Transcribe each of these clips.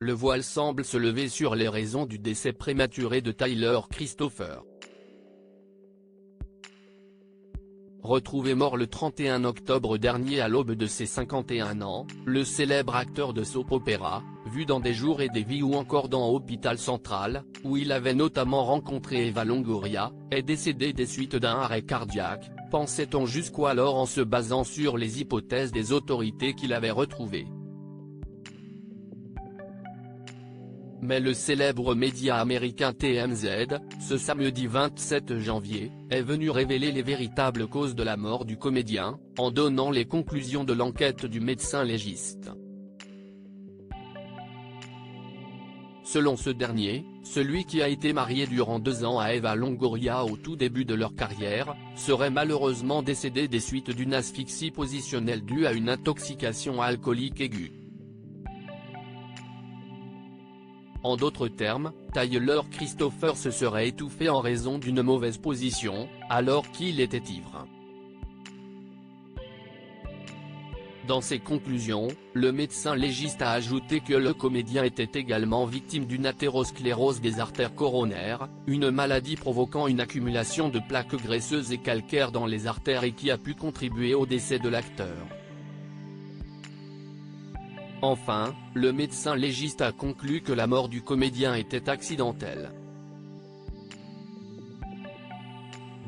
le voile semble se lever sur les raisons du décès prématuré de Tyler Christopher. Retrouvé mort le 31 octobre dernier à l'aube de ses 51 ans, le célèbre acteur de soap opéra, vu dans Des jours et des vies ou encore dans Hôpital Central, où il avait notamment rencontré Eva Longoria, est décédé des suites d'un arrêt cardiaque, pensait-on jusqu'alors en se basant sur les hypothèses des autorités qui l'avaient retrouvé. Mais le célèbre média américain TMZ, ce samedi 27 janvier, est venu révéler les véritables causes de la mort du comédien, en donnant les conclusions de l'enquête du médecin légiste. Selon ce dernier, celui qui a été marié durant 2 ans à Eva Longoria au tout début de leur carrière, serait malheureusement décédé des suites d'une asphyxie positionnelle due à une intoxication alcoolique aiguë. En d'autres termes, Tyler Christopher se serait étouffé en raison d'une mauvaise position, alors qu'il était ivre. Dans ses conclusions, le médecin légiste a ajouté que le comédien était également victime d'une athérosclérose des artères coronaires, une maladie provoquant une accumulation de plaques graisseuses et calcaires dans les artères et qui a pu contribuer au décès de l'acteur. Enfin, le médecin légiste a conclu que la mort du comédien était accidentelle.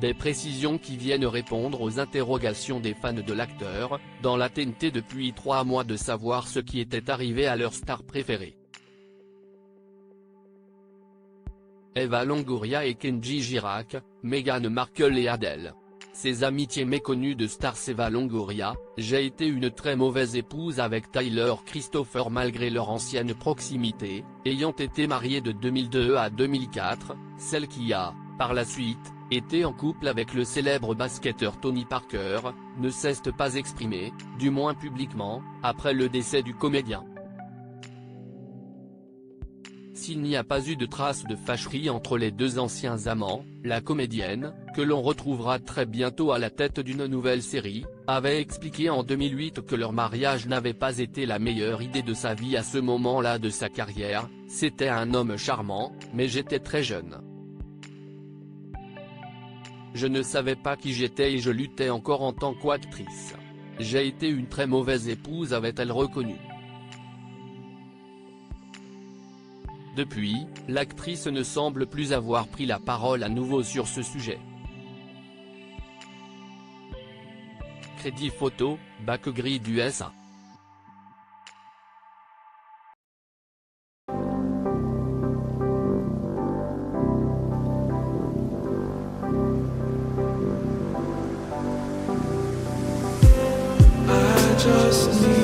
Des précisions qui viennent répondre aux interrogations des fans de l'acteur, dans l'attente depuis 3 mois de savoir ce qui était arrivé à leur star préférée. Eva Longoria et Kenji Girac, Meghan Markle et Adele. Ses amitiés méconnues de stars. Eva Longoria, j'ai été une très mauvaise épouse avec Tyler Christopher malgré leur ancienne proximité, ayant été mariée de 2002 à 2004, celle qui a, par la suite, été en couple avec le célèbre basketteur Tony Parker, ne s'est pas exprimée, du moins publiquement, après le décès du comédien. S'il n'y a pas eu de traces de fâcherie entre les deux anciens amants, la comédienne, que l'on retrouvera très bientôt à la tête d'une nouvelle série, avait expliqué en 2008 que leur mariage n'avait pas été la meilleure idée de sa vie à ce moment-là de sa carrière. C'était un homme charmant, mais j'étais très jeune. Je ne savais pas qui j'étais et je luttais encore en tant qu'actrice. J'ai été une très mauvaise épouse, avait-elle reconnu. Depuis, l'actrice ne semble plus avoir pris la parole à nouveau sur ce sujet. Crédit photo, Backgrid USA. I just need